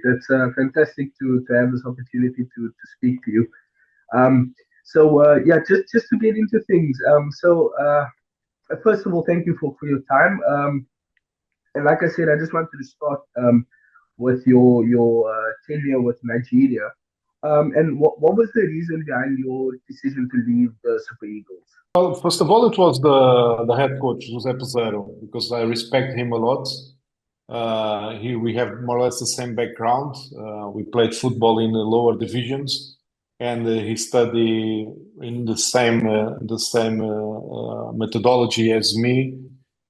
It's fantastic to have this opportunity to speak to you. Yeah, just to get into things. First of all, thank you for your time. And like I said, I just wanted to start with your tenure with Nigeria. And what was the reason behind your decision to leave the Super Eagles? Well, first of all, it was the head coach, Jose Peseiro, because I respect him a lot. We have more or less the same background. We played football in the lower divisions, and he studied in the same methodology as me.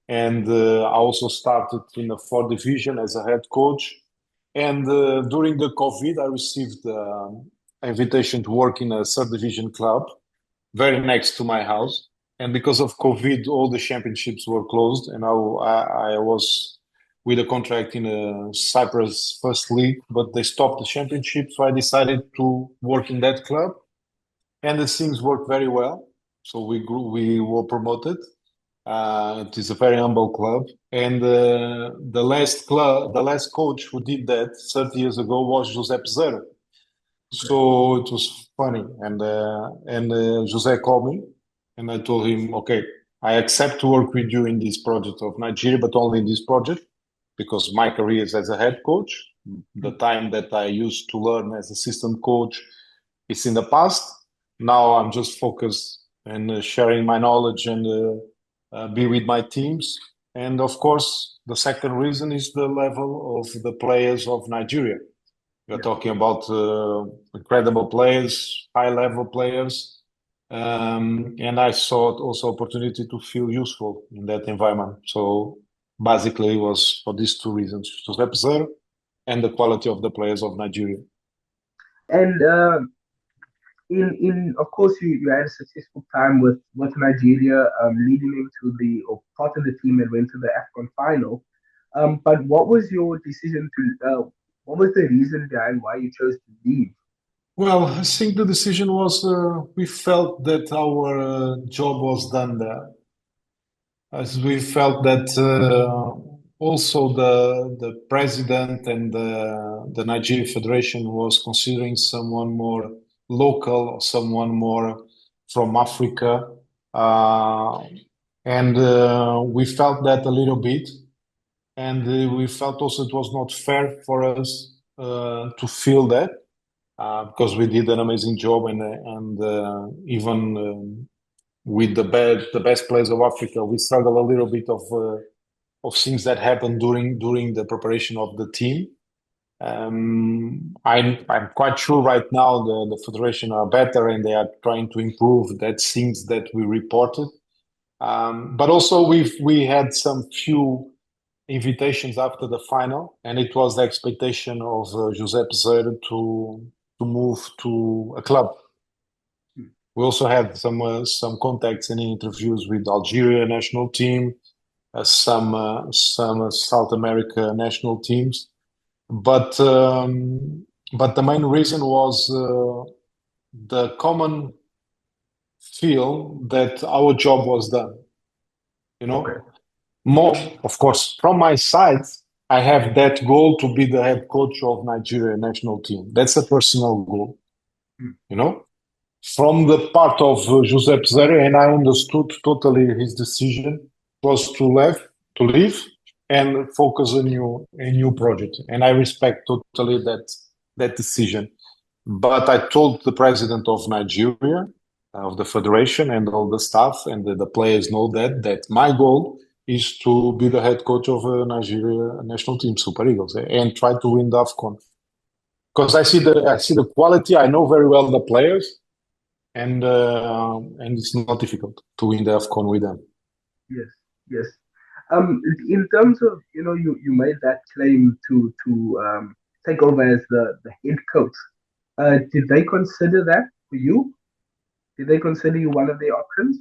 And I also started in the fourth division as a head coach. And during the COVID, I received an invitation to work in a third division club very next to my house. And because of COVID, all the championships were closed, and I was with a contract in a Cyprus First League, but they stopped the championship, so I decided to work in that club, and the things worked very well. So we grew, we were promoted. It is a very humble club, and the last coach who did that 30 years ago was Jose Peseiro. So it was funny, and Jose called me, and I told him, okay, I accept to work with you in this project of Nigeria, but only in this project because my career is as a head coach. The time that I used to learn as assistant coach is in the past. Now I'm just focused and sharing my knowledge and be with my teams. And of course, the second reason is the level of the players of Nigeria. We're talking about incredible players, high-level players, and I saw also opportunity to feel useful in that environment. So basically, it was for these two reasons: to represent and the quality of the players of Nigeria. And in of course you had a successful time with Nigeria, leading into the or part of the team that went to the AFCON final. But what was your decision to? What was the reason behind why you chose to leave? Well, I think the decision was we felt that our job was done there, as we felt that also the president and the Nigeria Federation was considering someone more local, or someone more from Africa, uh, and we felt that a little bit, and we felt also it was not fair for us to feel that because we did an amazing job and even with the best players of Africa, we struggled a little bit of things that happened during the preparation of the team. I'm quite sure right now the federation are better and they are trying to improve that things that we reported. But also we had some few invitations after the final, and it was the expectation of José Peseiro to move to a club. We also had some contacts and interviews with Algeria national team, some South America national teams, but but the main reason was the common feel that our job was done. You Okay. know, more of course from my side, I have that goal to be the head coach of Nigeria national team. That's a personal goal. Mm. You know, from the part of José Peseiro, and I understood totally his decision was to leave and focus a new project, and I respect totally that decision. But I told the president of Nigeria, of the federation, and all the staff and the players know that my goal is to be the head coach of Nigeria national team, Super Eagles, and try to win the AFCON. Because I see the quality. I know very well the players, and it's not difficult to win the AFCON with them. Yes, yes. In terms of you made that claim to take over as the head coach. Did they consider that for you? Did they consider you one of their options?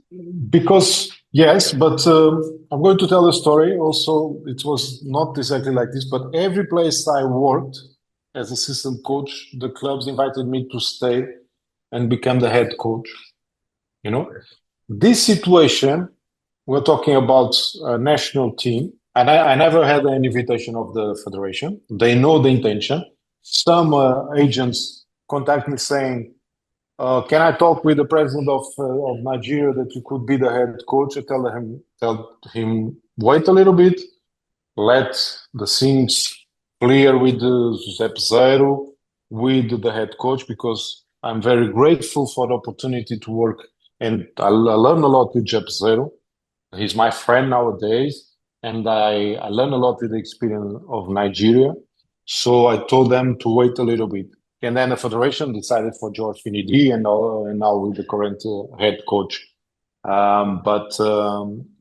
Because yes, but I'm going to tell the story. Also, it was not exactly like this, but every place I worked as assistant coach, the clubs invited me to stay and become the head coach. You know, Okay. this situation, we're talking about a national team, and I never had an invitation of the federation. They know the intention. some agents contact me saying, can I talk with the president of Nigeria that you could be the head coach? I tell him, wait a little bit, let the things clear with Giuseppe Zero, with the head coach, because I'm very grateful for the opportunity to work. And I learn a lot with Giuseppe Zero. He's my friend nowadays, and I learn a lot with the experience of Nigeria. So I told them to wait a little bit. And then the federation decided for George Finidi and now with the current head coach. But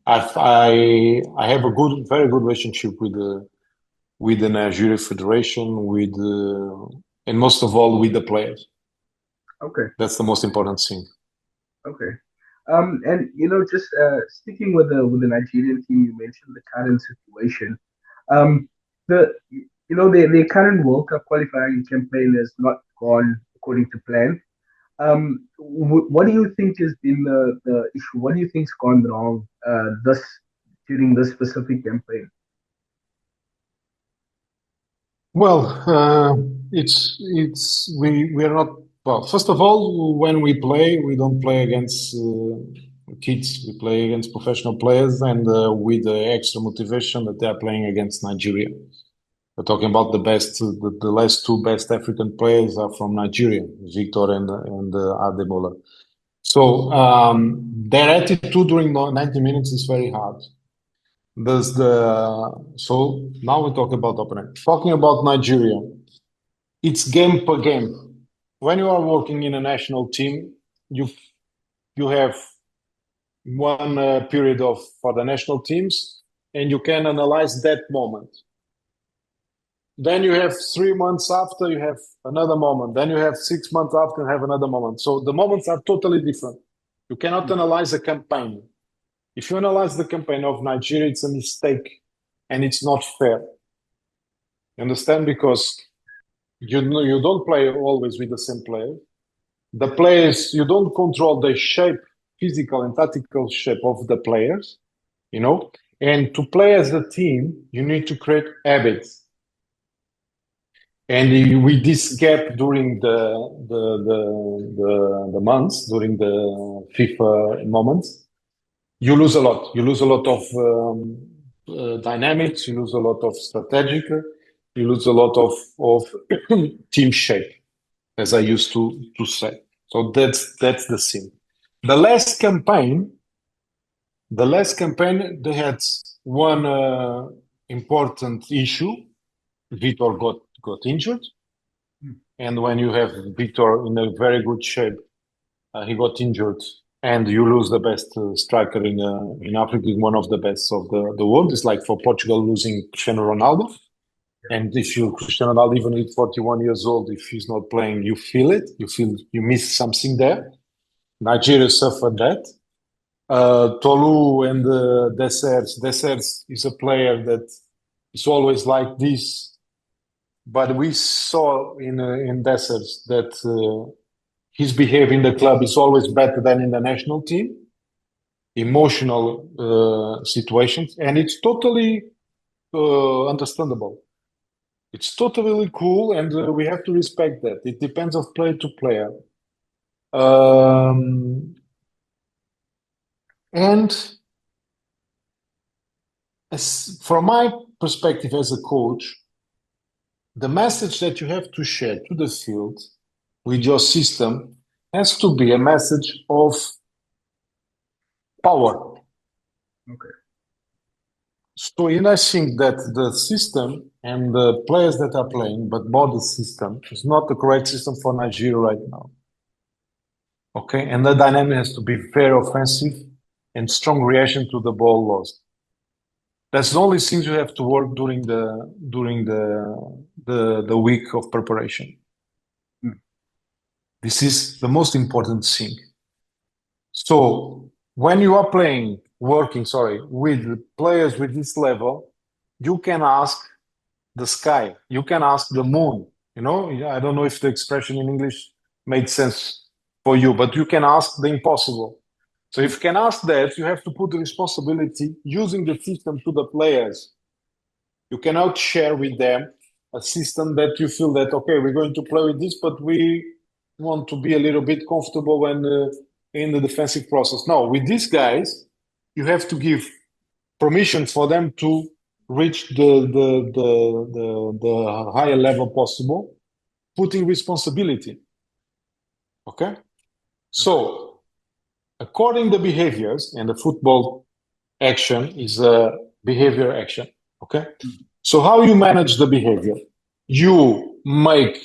I have a very good relationship with the Nigeria Federation, and most of all with the players. Okay. That's the most important thing. Okay. And just sticking with the Nigerian team, you mentioned the current situation. The their current World Cup qualifying campaign has not gone according to plan. What do you think has been the issue? What do you think's gone wrong this during this specific campaign? Well, we are not well. First of all, when we play, we don't play against kids. We play against professional players, and with the extra motivation that they are playing against Nigeria. We're talking about the last two best African players are from Nigeria, Victor and Ademola. So their attitude during 90 minutes is very hard. So now we talk about opponent. Talking about Nigeria, it's game per game. When you are working in a national team, you have one period for the national teams, and you can analyze that moment. Then you have 3 months after, you have another moment. Then you have 6 months after, you have another moment. So the moments are totally different. You cannot analyze a campaign. If you analyze the campaign of Nigeria, it's a mistake and it's not fair. You understand? Because you don't play always with the same player. The players, you don't control the shape, physical and tactical shape of the players, And to play as a team, you need to create habits. And with this gap during the months, during the FIFA moments, you lose a lot. You lose a lot of dynamics. You lose a lot of strategic. You lose a lot of team shape, as I used to say. So that's the thing. The last campaign, they had one important issue. Victor got injured, and when you have Victor in a very good shape, he got injured, and you lose the best striker in Africa, one of the best of the world. It's like for Portugal losing Cristiano Ronaldo. And if you Cristiano Ronaldo, even at 41 years old, if he's not playing, you feel it. You feel you miss something there. Nigeria suffered that. Tolu and Dessers. Dessers is a player that is always like this, but we saw in Dessers that his behavior in the club is always better than in the national team. Emotional situations, and it's totally understandable. It's totally cool, and we have to respect that. It depends of player to player. And from my perspective as a coach, the message that you have to share to the field with your system has to be a message of power. Okay. So, I think that the system and the players that are playing, but more the system, is not the correct system for Nigeria right now. Okay, and the dynamic has to be very offensive and strong reaction to the ball lost. That's the only thing you have to work during the week of preparation. This is the most important thing. So when you are working with players with this level, you can ask the sky, you can ask the moon. I don't know if the expression in English made sense for you, but you can ask the impossible. So if you can ask that, you have to put the responsibility using the system to the players. You cannot share with them a system that you feel that, okay, we're going to play with this, but we want to be a little bit comfortable when in the defensive process. No, with these guys, you have to give permission for them to reach the higher level possible, putting responsibility. Okay? So, according to the behaviors, and the football action is a behavior action. Okay? So, how you manage the behavior? You make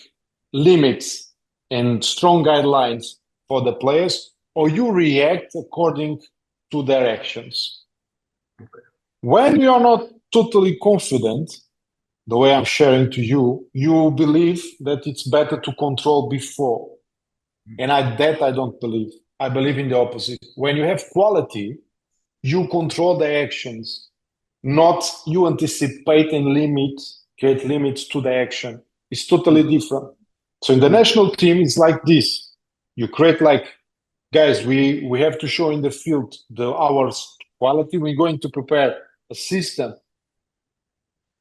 limits and strong guidelines for the players, or you react according to their actions. When you are not totally confident, the way I'm sharing to you, you believe that it's better to control before. And that I don't believe. I believe in the opposite. When you have quality, you control the actions, not you anticipate and create limits to the action. It's totally different. So in the national team, it's like this. You create like, guys, we have to show in the field our quality. We're going to prepare a system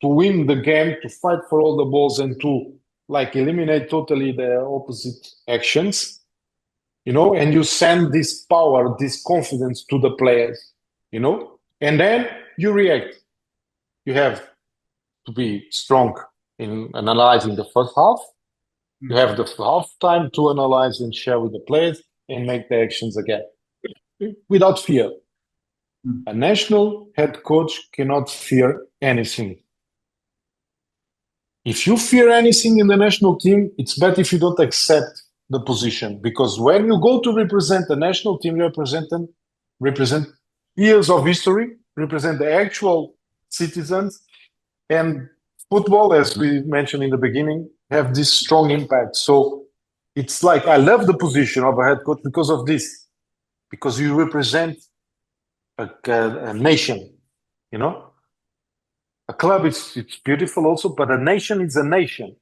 to win the game, to fight for all the balls, and to like eliminate totally the opposite actions, and you send this power, this confidence to the players, and then you react. You have to be strong in analyzing the first half. You have the half time to analyze and share with the players and make the actions again without fear. A national head coach cannot fear anything. If you fear anything in the national team, it's better if you don't accept the position, because when you go to represent the national team, you represent years of history, represent the actual citizens, and football, as we mentioned in the beginning, have this strong impact. So it's like, I love the position of a head coach because of this, because you represent a nation, A club, it's beautiful also, but a nation is a nation,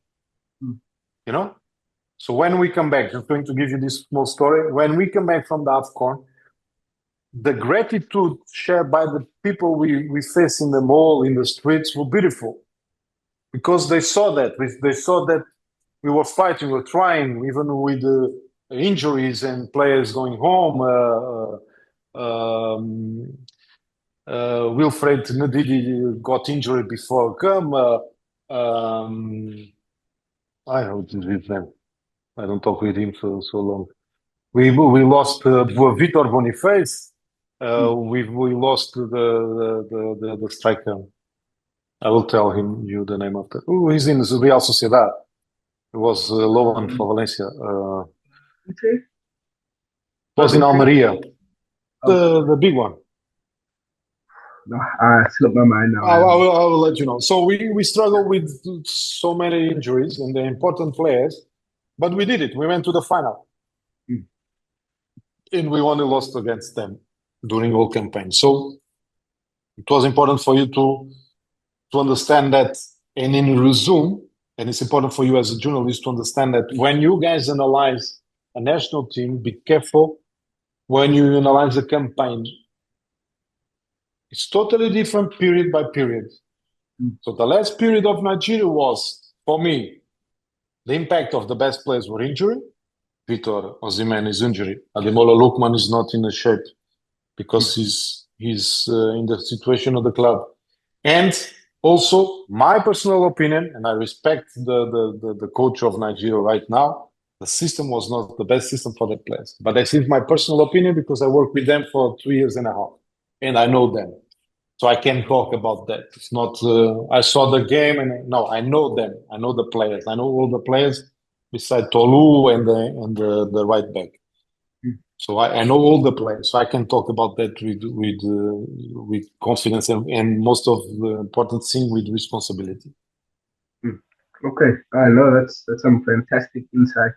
So when we come back, I'm going to give you this small story. When we come back from the AFCON, the gratitude shared by the people we face in the mall, in the streets, were beautiful. Because they saw that. They saw that we were fighting, we were trying, even with injuries and players going home. Wilfred Ndidi got injured before come. I know his name. I don't talk with him so long. We lost Vitor Boniface. We lost the striker. I will tell you the name of the. He's in Real Sociedad. It was loan for Valencia. Okay. Was in Almeria. The big one. No, I slipped my mind now. I will let you know. So we struggled with so many injuries and the important players, but we did it. We went to the final. And we only lost against them during all campaign. So it was important for you to understand that, and in resume, and it's important for you as a journalist to understand that when you guys analyze a national team, be careful when you analyze a campaign. It's totally different period by period. So the last period of Nigeria was, for me, the impact of the best players were injury. Vitor Osimhen is injured. Ademola Lookman is not in the shape because he's in the situation of the club. And also, my personal opinion, and I respect the coach of Nigeria right now, the system was not the best system for the players. But I think my personal opinion because I worked with them for 3 years and a half, and I know them. So I can talk about that. It's not, I saw the game and no, I know them. I know the players. I know all the players beside Tolu and the right back. So I know all the players. So I can talk about that with confidence and most of the important thing with responsibility. Okay, I know that's some fantastic insight.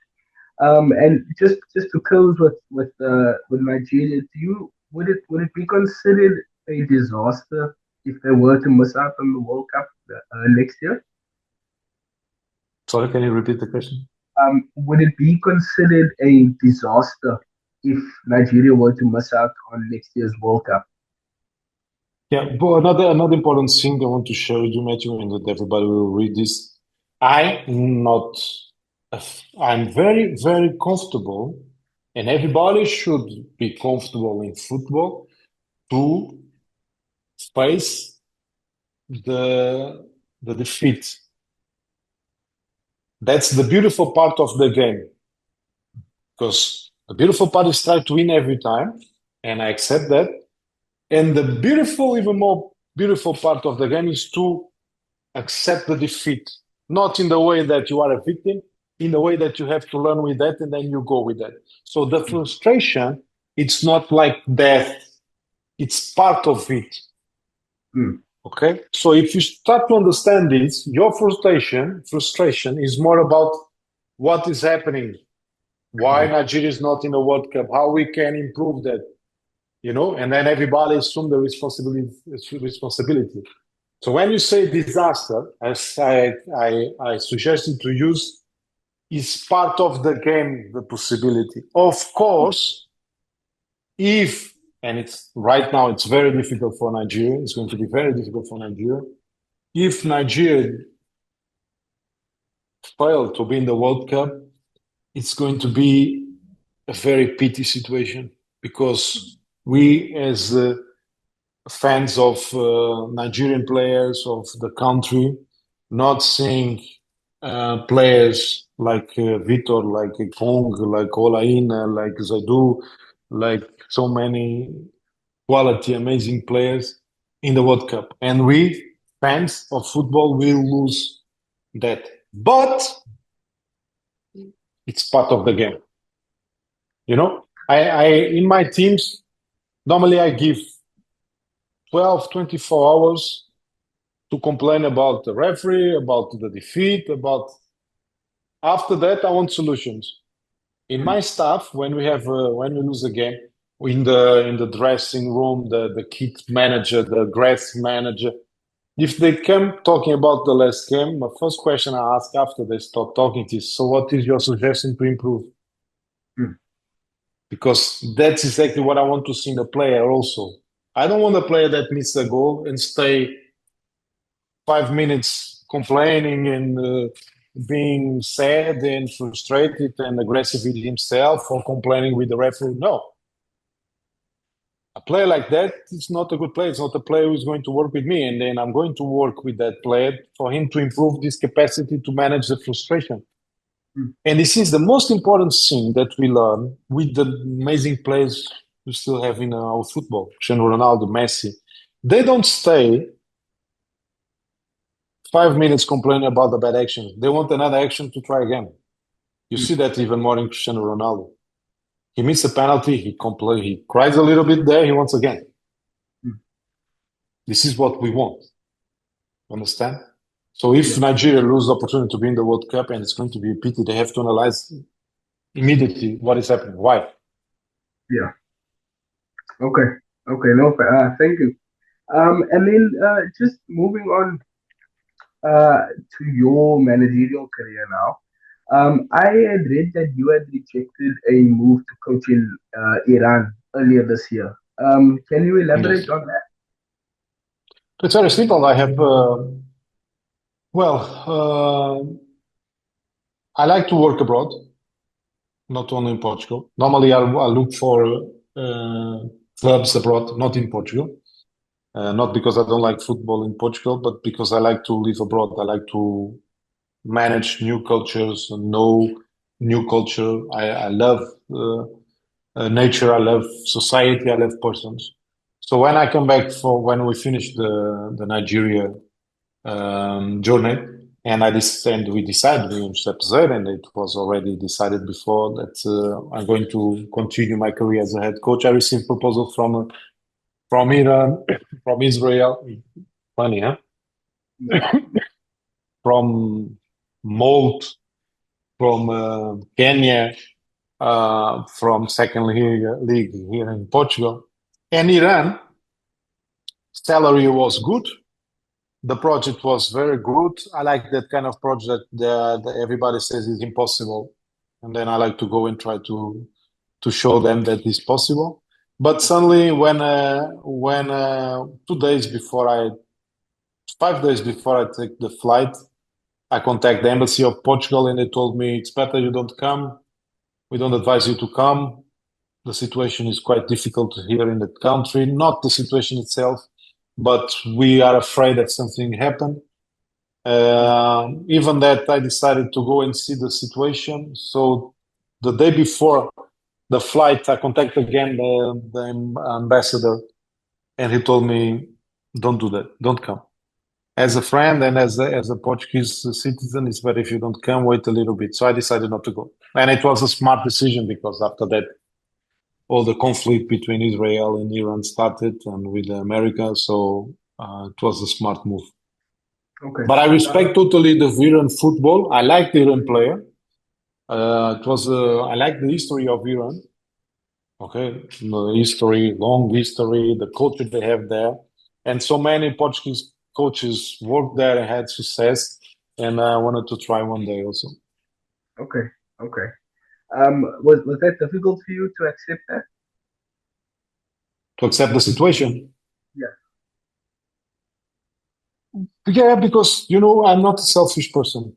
And just to close with Nigeria, would it be considered a disaster if they were to miss out on the World Cup next year? Sorry, can you repeat the question? Would it be considered a disaster if Nigeria were to miss out on next year's World Cup? Yeah, but another important thing I want to share with you, Matthew, and that everybody will read this. I'm not, I'm very, very comfortable, and everybody should be comfortable in football to face the the defeat. That's the beautiful part of the game, because the beautiful part is try to win every time, and I accept that. And the beautiful, even more beautiful part of the game is to accept the defeat, not in the way that you are a victim, in the way that you have to learn with that and then you go with that. So the frustration, it's not like death, it's part of it. Mm. Okay. So if you start to understand this, your frustration is more about what is happening, why Mm. Nigeria is not in the World Cup, how we can improve that, and then everybody assume the responsibility. So when you say disaster, as I suggested to use, is part of the game, the possibility. Of course, if, and it's right now, it's very difficult for Nigeria, it's going to be very difficult for Nigeria. If Nigeria fail to be in the World Cup, it's going to be a very pity situation, because we as fans of Nigerian players of the country, not seeing players like Vitor, like Kong, like Olaina, like Zadu, like so many quality, amazing players in the World Cup. And we, fans of football, will lose that. But it's part of the game. I in my teams, normally I give 12, 24 hours to complain about the referee, about the defeat, about. After that, I want solutions. In my staff, when we lose a game, in the dressing room, the kit manager, the grass manager, if they come talking about the last game, my first question I ask after they start talking is, so what is your suggestion to improve? Mm. Because that's exactly what I want to see in the player also. I don't want a player that misses a goal and stay 5 minutes complaining and being sad and frustrated and aggressive with himself or complaining with the referee. No. A player like that is not a good player. It's not a player who's going to work with me. And then I'm going to work with that player for him to improve this capacity to manage the frustration. Mm. And this is the most important thing that we learn with the amazing players we still have in our football. Cristiano Ronaldo, Messi. They don't stay 5 minutes complaining about the bad action. They want another action to try again. You Mm. see that even more in Cristiano Ronaldo. He missed a penalty, he cries a little bit there, he wants again. Mm. This is what we want. Understand? So if Yeah. Nigeria loses the opportunity to be in the World Cup and it's going to be a pity, they have to analyze immediately what is happening. Why? Yeah. Okay. Okay. No. Thank you. And then just moving on to your managerial career now. I had read that you had rejected a move to coach in Iran earlier this year. Can you Yes. elaborate on that? It's very simple. Well, I like to work abroad, not only in Portugal. Normally, I look for clubs abroad, not in Portugal. Not because I don't like football in Portugal, but because I like to live abroad. I like to manage new cultures, know new culture. I love nature. I love society. I love persons. So when I come back for when we finish the Nigeria journey, and we decided we step there, and it was already decided before that I'm going to continue my career as a head coach. I received proposal from Iran, from Israel. Funny, huh? From Molt, from Kenya, from second league here in Portugal. And Iran, salary was good. The project was very good. I like that kind of project that everybody says is impossible. And then I like to go and try to show them that it's possible. But suddenly, when 5 days before I take the flight, I contact the embassy of Portugal and they told me it's better you don't come. We don't advise you to come. The situation is quite difficult here in the country, not the situation itself, but we are afraid that something happened. Even that I decided to go and see the situation. So the day before the flight, I contacted again the ambassador and he told me, don't do that, don't come. As a friend and as a Portuguese citizen, it's better if you don't come, wait a little bit. So I decided not to go. And it was a smart decision because after that, all the conflict between Israel and Iran started and with America. So it was a smart move. Okay. But I respect totally the Iran football. I like the Iran player. I like the history of Iran. Okay, the history, long history, the culture they have there, and so many Portuguese coaches worked there and had success. And I wanted to try one day also Okay. Okay. Was that difficult for you to accept that? to accept the situation. Yeah. Yeah, because I'm not a selfish person,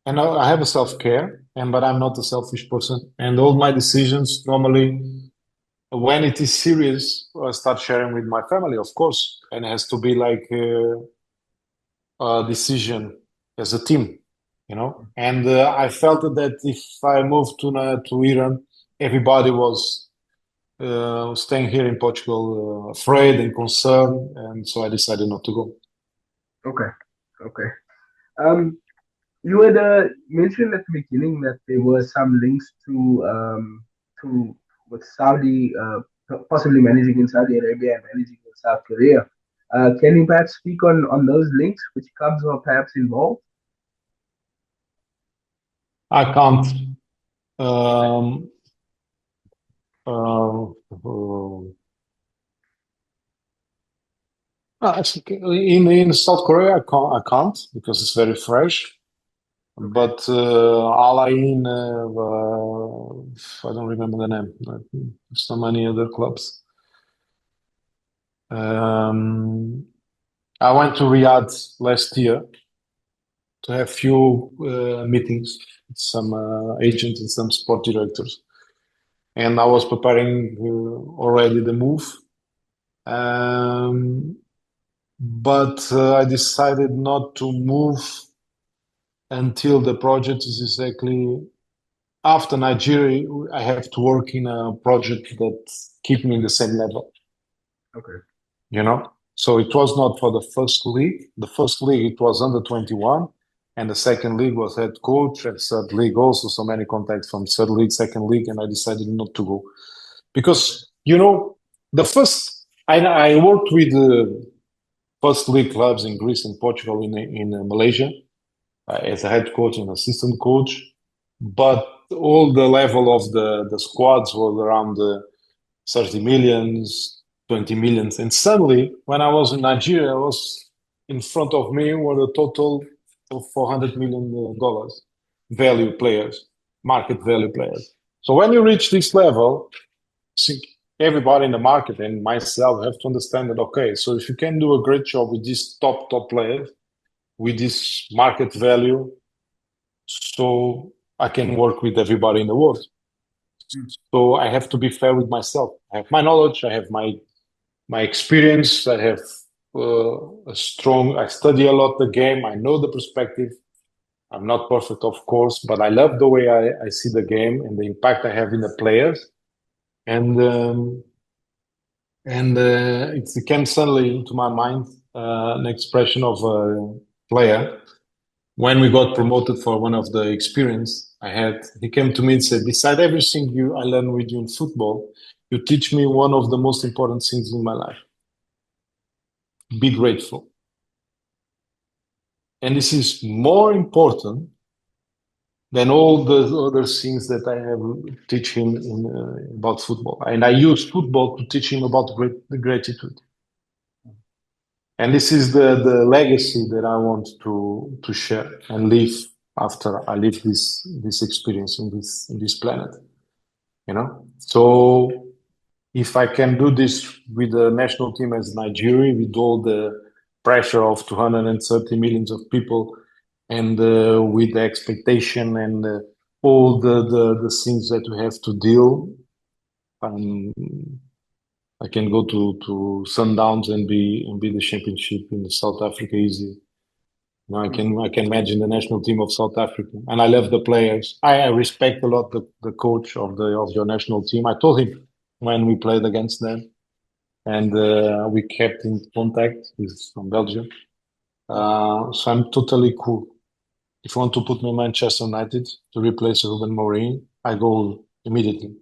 and I have a self care, and but I'm not a selfish person, and all my decisions normally, when it is serious, I start sharing with my family, of course, and it has to be like a decision as a team, And I felt that if I moved to Iran, everybody was staying here in Portugal, afraid and concerned, and so I decided not to go. Okay. Okay. Um, you had mentioned at the beginning that there were some links to with Saudi, possibly managing in Saudi Arabia and managing in South Korea. Can you perhaps speak on those links? Which clubs were perhaps involved? I can't. Um, uh, uh, in South Korea, I can't because it's very fresh. Okay. But Al Ain, I don't remember the name. So many other clubs. Um, I went to Riyadh last year to have few meetings with some agents and some sport directors, and I was preparing already the move. Um, but I decided not to move until the project is exactly after Nigeria. I have to work in a project that keep me in the same level, Okay. you know. So it was not for the first league. The first league it was under 21, and the second league was head coach, and third league also so many contacts from third league, second league, and I decided not to go because the first I worked with the first league clubs in Greece and Portugal in Malaysia as a head coach and assistant coach, but all the level of the squads was around 30 millions, 20 millions. And suddenly, when I was in Nigeria, I was in front of me were a total of $400 million value players, market value players. So when you reach this level, see, everybody in the market and myself have to understand that, okay, so if you can do a great job with these top players, with this market value, so I can work with everybody in the world. Mm. So I have to be fair with myself. I have my knowledge, I have my experience, I have I study a lot the game, I know the perspective. I'm not perfect, of course, but I love the way I see the game and the impact I have in the players. And it came suddenly into my mind an expression of a player when we got promoted for one of the experience I had. He came to me and said, beside everything I learned with you in football, you teach me one of the most important things in my life. Be grateful. And this is more important than all the other things that I have teach him about football. And I use football to teach him about gratitude. And this is the legacy that I want to share and live after I live this experience in this planet. So if I can do this with the national team as Nigeria, with all the pressure of 230 millions of people, and with the expectation and all the things that we have to deal. I can go to Sundowns and be the championship in South Africa easy. You know, I can imagine the national team of South Africa, and I love the players. I respect a lot the coach of your national team. I told him when we played against them, and we kept in contact. He's from Belgium, so I'm totally cool. If you want to put me in Manchester United to replace Rúben Amorim, I go immediately.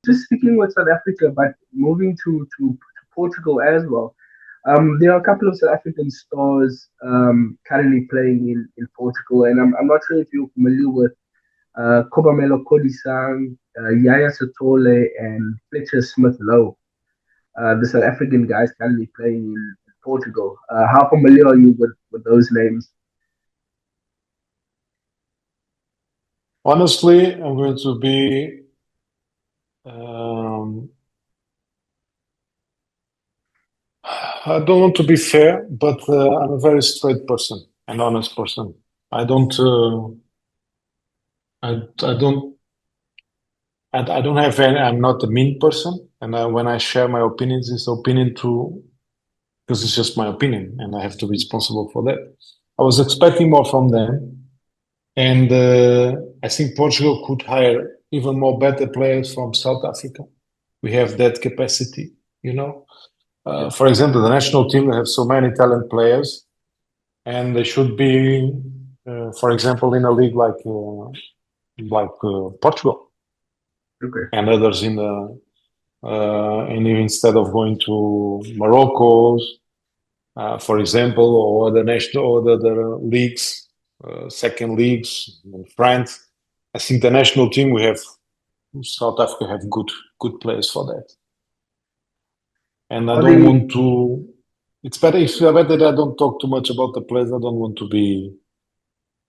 Just sticking with South Africa, but moving to Portugal as well. There are a couple of South African stars currently playing in Portugal, and I'm not sure if you're familiar with Kobamelo Kodisang, Yaya Sotole, and Fletcher Smith Lowe, the South African guys currently playing in Portugal. How familiar are you with those names? Honestly, I'm going to be. Um, I don't want to be fair, but I'm a very straight person, an honest person. I don't. I don't. I don't have any. I'm not a mean person, and when I share my opinions, it's opinion to because it's just my opinion, and I have to be responsible for that. I was expecting more from them, and I think Portugal could hire even more better players from South Africa. We have that capacity, you know. Yes. For example, the national team have so many talent players, and they should be, for example, in a league like Portugal Okay. and others in the and instead of going to Morocco, for example, or the national or the leagues, second leagues in France. I think the national team we have South Africa have good players for that, and I Are don't they? want to. It's better if better that I don't talk too much about the players. I don't want to be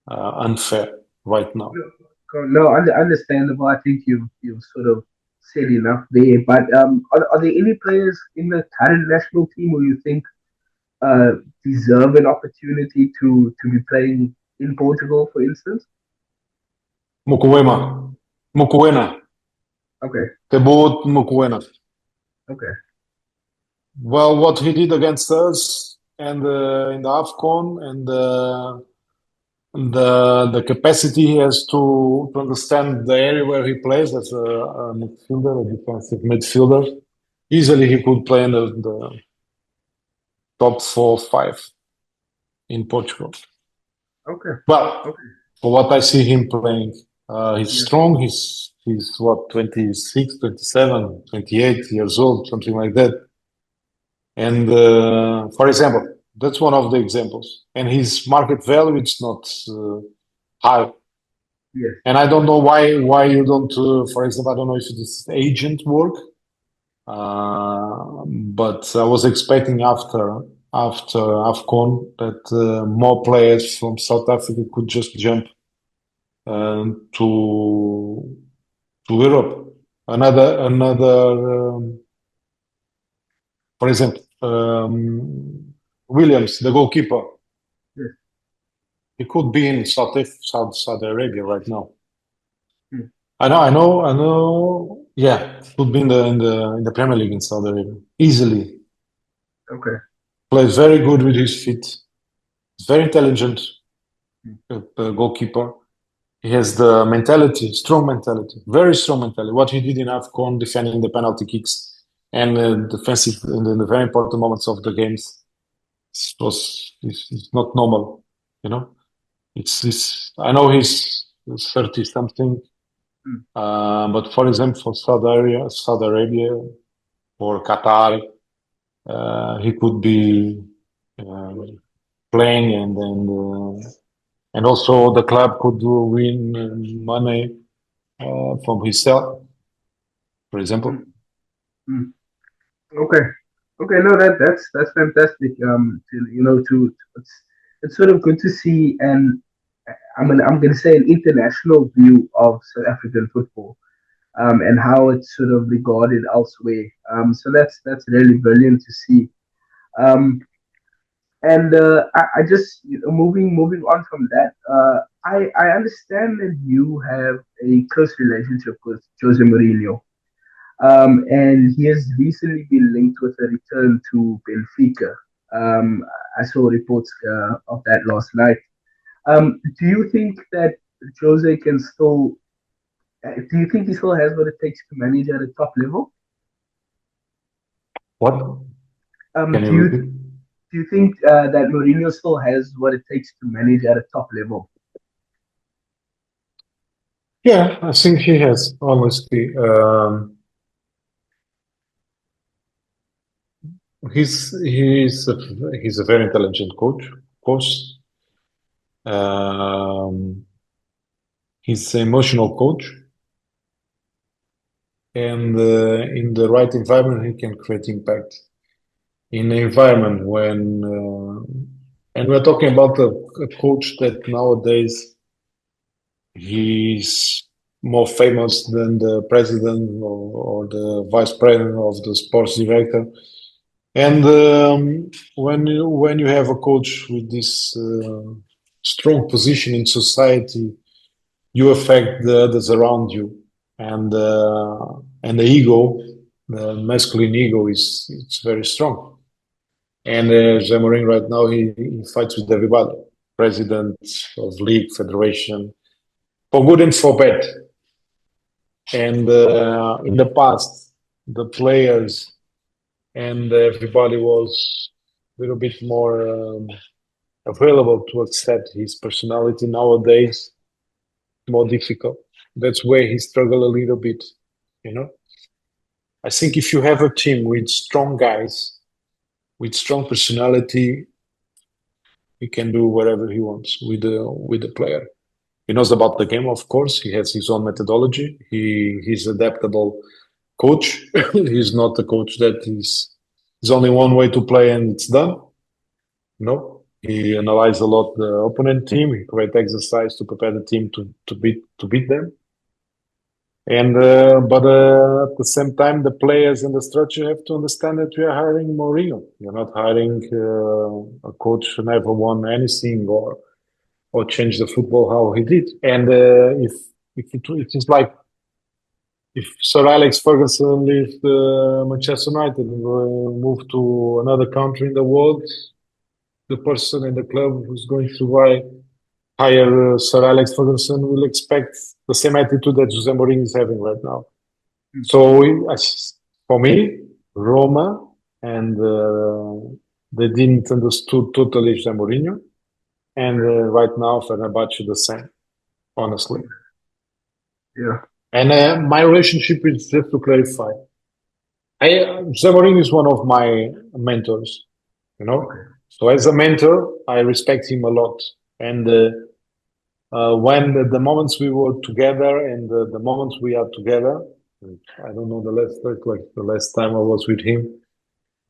unfair right now. No, understandable. I think you've sort of said enough there. But are there any players in the current national team who you think uh, deserve an opportunity to be playing in Portugal, for instance? Mokoena, Mokoena, Okay, Tebout Mokoena. okay, Well, what he did against us and in the AFCON and the capacity he has to understand the area where he plays as a midfielder, a defensive midfielder. Easily he could play in the top 4 or 5 in Portugal. okay, Well, okay. for what I see him playing, he's Yes. strong. He's what 26, 27, 28 years old, something like that. And for example, that's one of the examples. And his market value is not high. Yes. And I don't know why you don't. For example, I don't know if it is agent work, but I was expecting after AFCON that more players from South Africa could just jump to Europe. For example, Williams, the goalkeeper, Yes. he could be in Saudi Arabia right now. Mm. I know. Yeah, could be in the Premier League in Saudi Arabia easily. Okay. Plays very good with his feet. He's very intelligent Mm. goalkeeper. He has the mentality, strong mentality, very strong mentality. What he did in AFCON, defending the penalty kicks and defensive in the very important moments of the games, it's not normal. You know, it's. I know he's 30 something, Mm. but for example, for Saudi Arabia or Qatar, he could be uh, playing and also the club could win money from himself, for Mm. example. Mm. Okay. Okay. No, that's fantastic. It's sort of good to see, and I'm gonna say an international view of South African football. And how it's sort of regarded elsewhere. So that's really brilliant to see. Um, And I just moving on from that. I understand that you have a close relationship with Jose Mourinho, and he has recently been linked with a return to Benfica. Um, I saw reports of that last night. Do you think that Jose can still? Do you think he still has what it takes to manage at a top level? What? Um, Can do you you repeat? do you think that Mourinho still has what it takes to manage at a top level? Yeah, I think he has, honestly. He's a very intelligent coach, of course. Um, he's an emotional coach, and in the right environment, he can create impact. In an environment and we're talking about a coach that nowadays he's more famous than the president or the vice president of the sports director. And when you have a coach with this strong position in society, you affect the others around you, and the ego, the masculine ego, is it's very strong. And Jose Mourinho right now he fights with everybody, president of league, federation, for good and for bad. And in the past, the players and everybody was a little bit more available to accept his personality. Nowadays, more difficult. That's where he struggled a little bit, you know. I think if you have a team with strong guys, with strong personality, he can do whatever he wants with the player. He knows about the game, of course. He has his own methodology. He's adaptable coach. He's not a coach that is there's only one way to play and it's done. No, he analyzes a lot the opponent team. He create exercise to prepare the team to beat them. And but at the same time, the players and the structure have to understand that we are hiring Mourinho. You're not hiring a coach who never won anything or change the football how he did. And it is like if Sir Alex Ferguson left Manchester United and moved to another country in the world, the person in the club who's going to hire Sir Alex Ferguson will expect the same attitude that Jose Mourinho is having right now. So for me, Roma and they didn't understood totally Jose Mourinho, and right now Fenerbahce the same, honestly. Yeah. And my relationship is just to clarify. Jose Mourinho is one of my mentors, you know. Okay. So as a mentor, I respect him a lot. And when the moments we were together and the moments we are together, I don't know the like the last time I was with him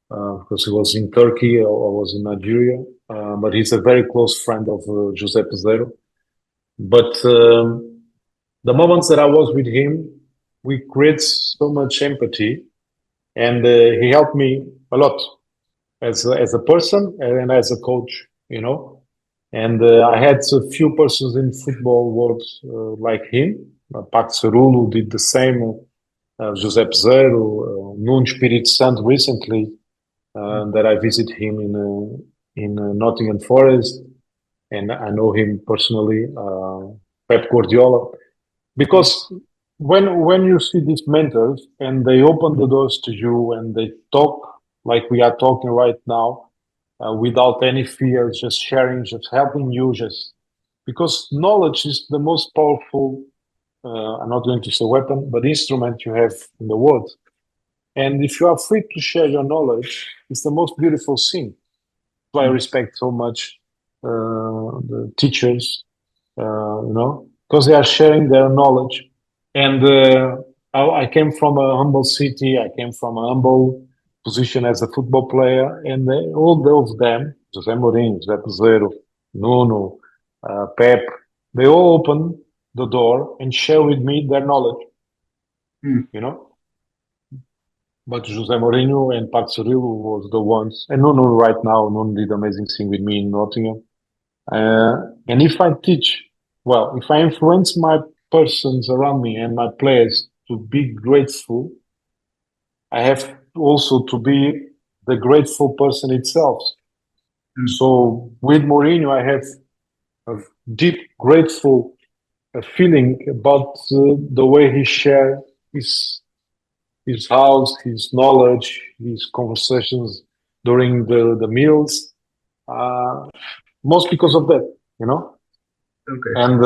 because he was in Turkey or I was in Nigeria. But he's a very close friend of Giuseppe Zero. But the moments that I was with him, we create so much empathy, and he helped me a lot as a person and as a coach, you know. And I had a few persons in football world like him. Pac Cerullo did the same. José Zero, Nuno Espírito Santo recently that I visit him in Nottingham Forest, and I know him personally. Pep Guardiola, because when you see these mentors and they open the doors to you and they talk like we are talking right now, without any fear, just sharing, just helping you, just because knowledge is the most powerful. I'm not going to say weapon, but instrument you have in the world. And if you are free to share your knowledge, it's the most beautiful thing. So I Mm. respect so much the teachers, because they are sharing their knowledge. And I came from a humble city. I came from a humble position as a football player, and all of them, José Mourinho, José Peseiro, Nuno, Pep, they all opened the door and share with me their knowledge. Mm. You know, but Jose Mourinho and Pep Guardiola was the ones. And Nuno right now, Nuno did amazing thing with me in Nottingham. And if I teach, well, if I influence my persons around me and my players to be grateful, I have also to be the grateful person itself. Mm. So with Mourinho, I have a deep grateful feeling about the way he shared his his house, his knowledge, his conversations during the meals. Uh, most because of that, you know. Okay. And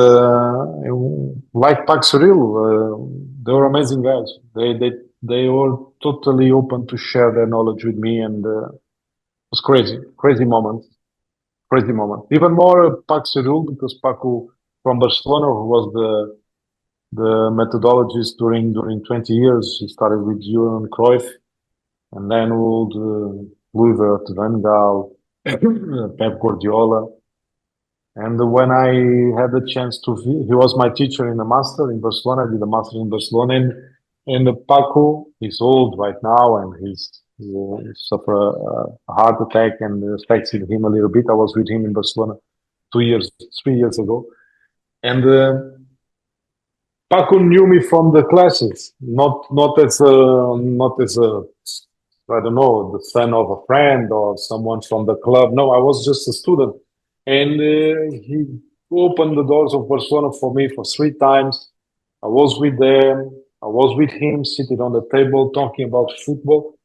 like Paxuril, they were amazing guys. They were totally open to share their knowledge with me, and it was crazy, crazy moment, crazy moment. Even more Paxuril because Paco from Barcelona, who was the methodologist during 20 years. He started with Johan Cruyff, and then old Louis Van Gaal, Pep Guardiola. And when I had the chance to, he was my teacher in the master in Barcelona. I did a master in Barcelona, and Paco, he's old right now, and he suffered a heart attack, and it affected him a little bit. I was with him in Barcelona 2 years, 3 years ago, and Paco knew me from the classes, not as a I don't know, the son of a friend or someone from the club. No, I was just a student. And he opened the doors of Barcelona for me for 3 times. I was with them. I was with him, sitting on the table, talking about football.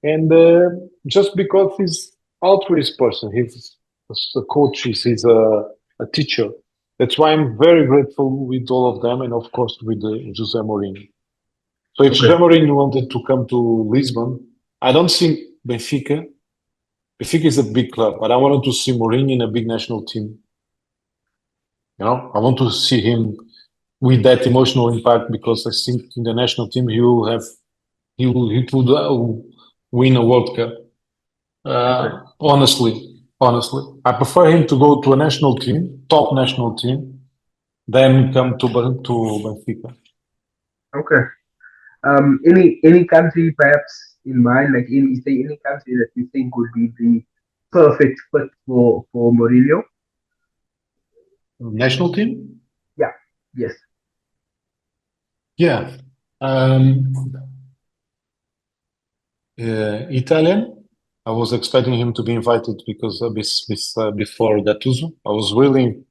And just because he's altruist person, he's a coach, he's a teacher. That's why I'm very grateful with all of them, and of course with Jose Mourinho. So if Okay. Jose Mourinho wanted to come to Lisbon, I don't think Benfica. Benfica is a big club, but I wanted to see Mourinho in a big national team. You know, I want to see him with that emotional impact because I think in the national team he could win a World Cup. Okay. Honestly, I prefer him to go to a national team, top national team, than come to Benfica. Okay. Any country perhaps in mind? Like, is there any country that you think would be the perfect fit for Mourinho? National team? Yeah. Yes. Yeah. Um, Italian. I was expecting him to be invited because before Gattuso, I was really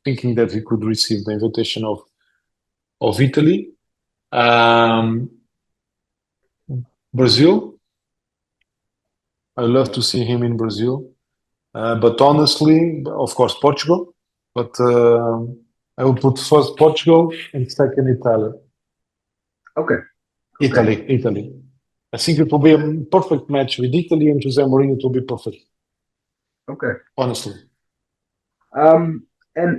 thinking that he could receive the invitation of Italy. Um, Brazil. I love to see him in Brazil. But honestly, of course, Portugal. But I will put first Portugal and second Italy. Okay. Okay. Italy. I think it will be a perfect match with Italy and Jose Mourinho. It will be perfect, Okay. honestly. And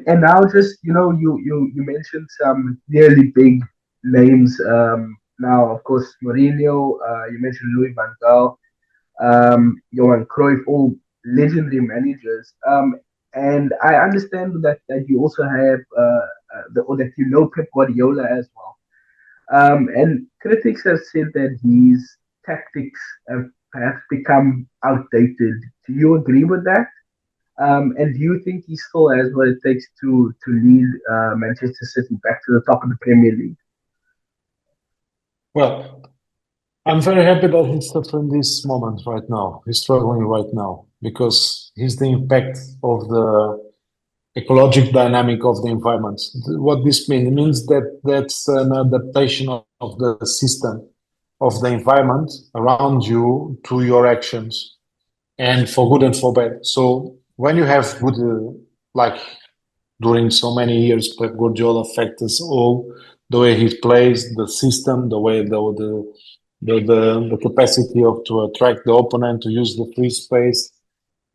now just you mentioned some really big names. Now of course Mourinho. You mentioned Louis van Gaal. Johan Cruyff, all legendary managers. And I understand that you also have or that you know Pep Guardiola as well. And critics have said that his tactics have perhaps become outdated. Do you agree with that? And do you think he still has what it takes to lead Manchester City back to the top of the Premier League? Well, I'm very happy that he's suffering this moment right now. He's struggling right now because he's the impact of the ecologic dynamic of the environment. What this means? It means that that's an adaptation of the system of the environment around you to your actions, and for good and for bad. So when you have good, like during so many years, Pep Guardiola affects us all. The way he plays, the system, the way the capacity of to attract the opponent, to use the free space,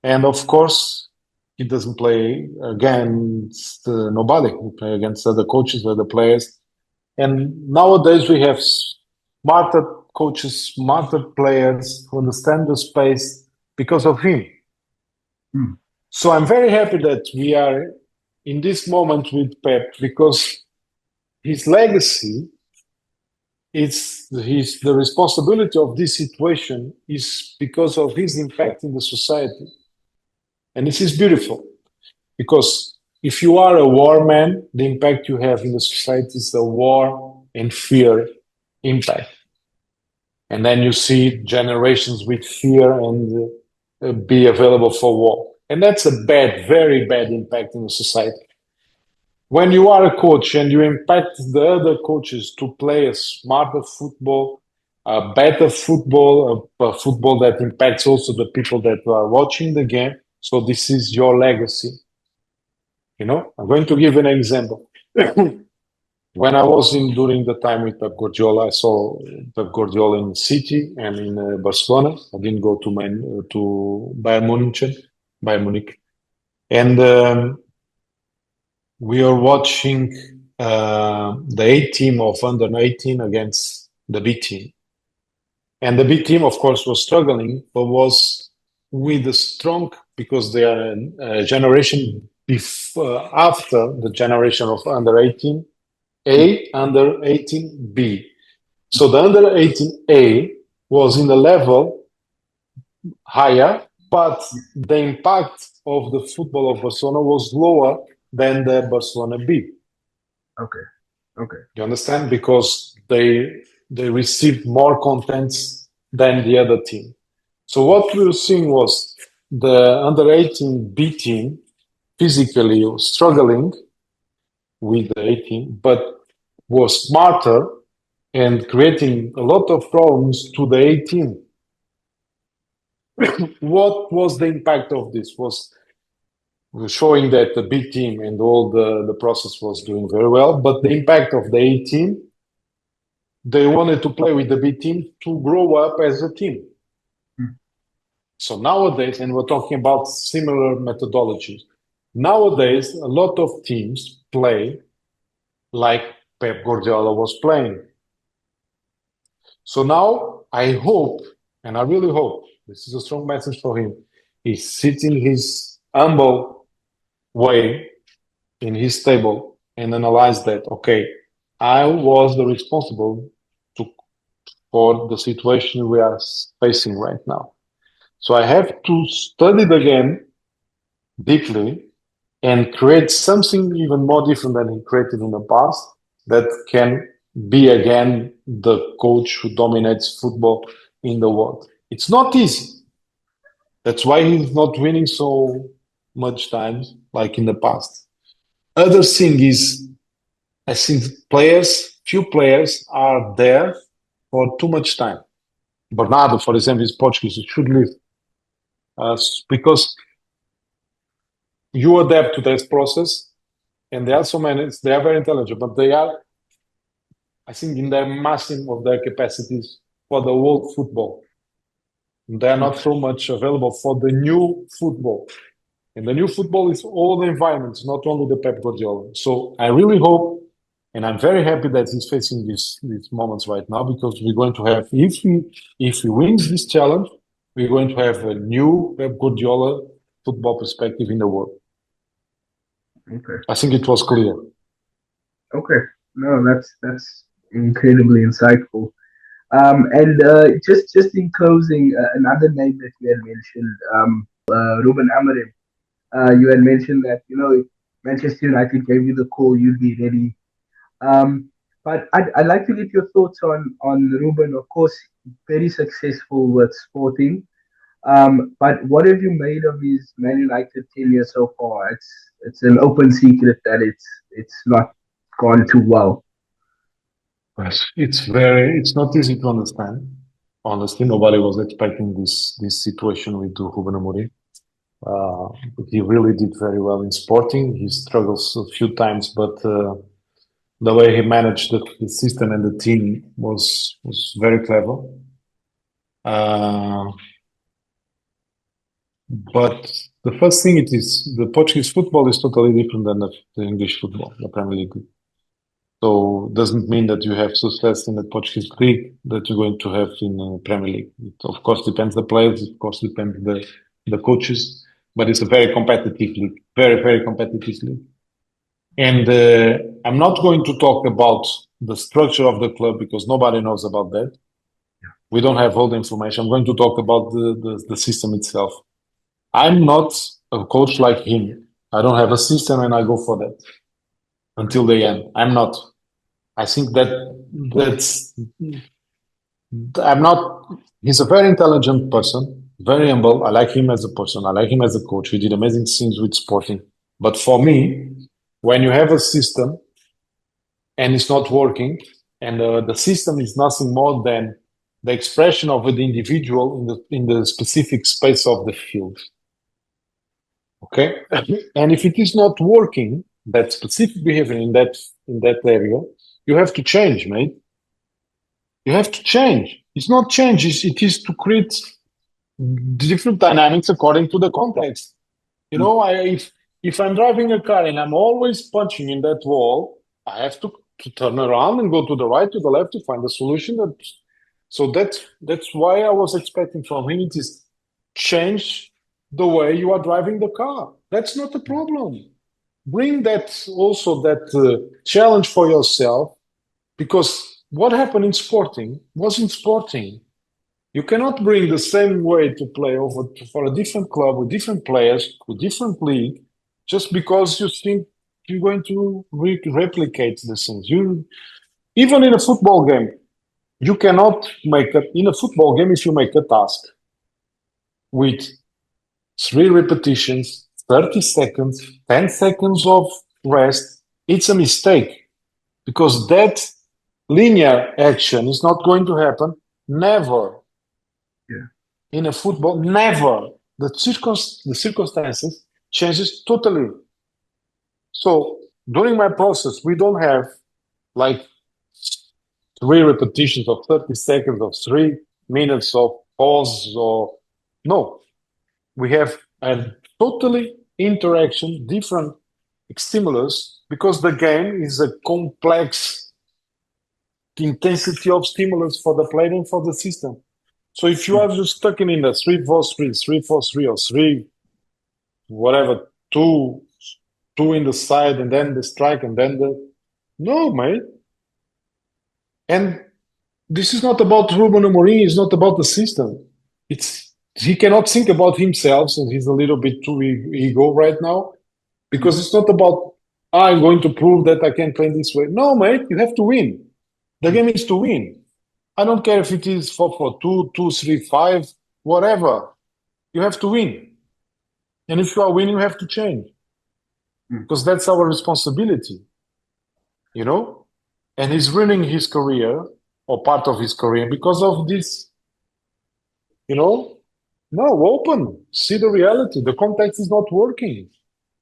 and of course, he doesn't play against nobody. He play against other coaches, other players. And nowadays we have smarter coaches, smarter players who understand the space because of him. Hmm. So I'm very happy that we are in this moment with Pep because his legacy the responsibility of this situation is because of his impact in the society. And this is beautiful because if you are a war man, the impact you have in the society is the war and fear impact. And then you see generations with fear and be available for war. And that's a bad, very bad impact in the society. When you are a coach and you impact the other coaches to play a smarter football, a better football, a football that impacts also the people that are watching the game. So this is your legacy. I'm going to give an example. When I was during the time with Pep Guardiola, I saw Pep Guardiola in City and in Barcelona. I didn't go to Bayern Munich, and we are watching the A team of under 18 against the B team, and the B team, of course, was struggling, but was with a strong because they are a generation after the generation of under 18. A, under 18B. So the under 18A was in the level higher, but the impact of the football of Barcelona was lower than the Barcelona B. Okay. You understand? Because they received more contents than the other team. So what we were seeing was the under 18 B team physically struggling with the 18, but was smarter and creating a lot of problems to the 18. What was the impact of this? Was showing that the B team and all the process was doing very well, but the impact of the 18, they wanted to play with the B team to grow up as a team. So nowadays, and we're talking about similar methodologies, nowadays a lot of teams play like Pep Guardiola was playing. So now I hope, and I really hope, this is a strong message for him, he's sitting his humble way in his table and analyze that, okay, I was the responsible for the situation we are facing right now. So I have to study it again deeply and create something even more different than he created in the past that can be again the coach who dominates football in the world. It's not easy. That's why he's not winning so much times like in the past. Other thing is, I think few players are there for too much time. Bernardo, for example, is Portuguese. He should leave because you adapt to this process, and there are so many. They are very intelligent, but they are, I think, in their maximum of their capacities for the world football. They are not so much available for the new football. And the new football is all the environments, not only the Pep Guardiola. So I really hope, and I'm very happy that he's facing these moments right now, because we're going to have, if he wins this challenge, we're going to have a new Pep Guardiola football perspective in the world. Okay. I think it was clear. Okay. No, that's incredibly insightful. And just in closing, another name that you had mentioned, Rúben Amorim. You had mentioned that if Manchester United gave you the call, you'd be ready. But I'd like to get your thoughts on Ruben. Of course, very successful with Sporting. But what have you made of his Man United tenure so far? It's an open secret that it's not gone too well. It's not easy to understand. Honestly, nobody was expecting this situation with Rúben Amorim. But he really did very well in Sporting. He struggles a few times, but the way he managed the system and the team was very clever. But the first thing it is, the Portuguese football is totally different than the English football, the Premier League. So doesn't mean that you have success in the Portuguese league that you're going to have in the Premier League. It of course depends the players, of course depends the coaches, but it's a very competitive league, very, very competitive league. And I'm not going to talk about the structure of the club because nobody knows about that. We don't have all the information. I'm going to talk about the system itself. I'm not a coach like him. I don't have a system and I go for that until the end. I'm not. I think that's I'm not. He's a very intelligent person, very humble. I like him as a person. I like him as a coach. We did amazing things with Sporting. But for me, when you have a system and it's not working, and the system is nothing more than the expression of the individual in the specific space of the field. Okay, and if it is not working, that specific behavior in that area, you have to change, mate. You have to change. It's not change. It is to create different dynamics according to the context. You know, if I'm driving a car and I'm always punching in that wall, I have to turn around and go to the right, to the left to find a solution. So that's why I was expecting from him. It is change the way you are driving the car. That's not a problem. Bring that challenge for yourself, because what happened in Sporting was in Sporting. You cannot bring the same way to play over for a different club with different players, with different league, just because you think you're going to replicate the things. Even in a football game, you cannot make it in a football game if you make a task with 3 repetitions, 30 seconds, 10 seconds of rest. It's a mistake because that linear action is not going to happen. Never. Yeah. In a football, never. The circumstances changes totally. So during my process, we don't have like 3 repetitions of 30 seconds of 3 minutes of pause or no. We have a totally interaction, different stimulus, because the game is a complex intensity of stimulus for the player and for the system. So if you are just stuck in the 3-4-3, 3-4-3, or 3, whatever, two in the side and then the strike and then no, mate. And this is not about Rúben Amorim. It's not about the system. He cannot think about himself, and he's a little bit too ego right now, because it's not about I'm going to prove that I can play this way. No, mate, you have to win. The game is to win. I don't care if it is 4-4-2, 2-3-5, whatever. You have to win. And if you are winning, you have to change. Because that's our responsibility. You know? And he's ruining his career, or part of his career, because of this. You know? No, open. See the reality. The context is not working.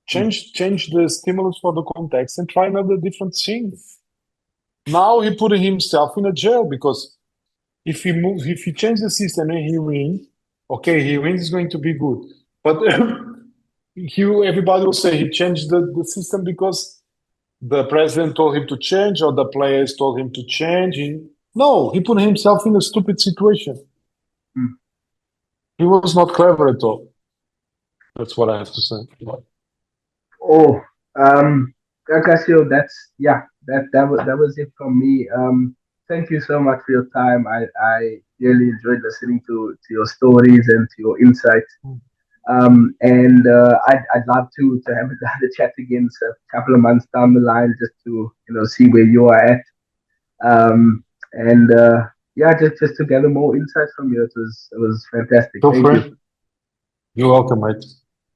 Change the stimulus for the context and try another different thing. Now he put himself in a jail, because if he changes the system and he wins, okay, he wins is going to be good. But everybody will say he changed the system because the president told him to change, or the players told him to change. No, he put himself in a stupid situation. He was not clever at all. That's what I have to say. Oh, Acacio, that was it from me. Thank you so much for your time. I really enjoyed listening to your stories and to your insights. And I'd love to have another chat again a couple of months down the line, just to see where you are at. And yeah, just to gather more insights from you. It was fantastic. So Thank you. You're welcome, mate.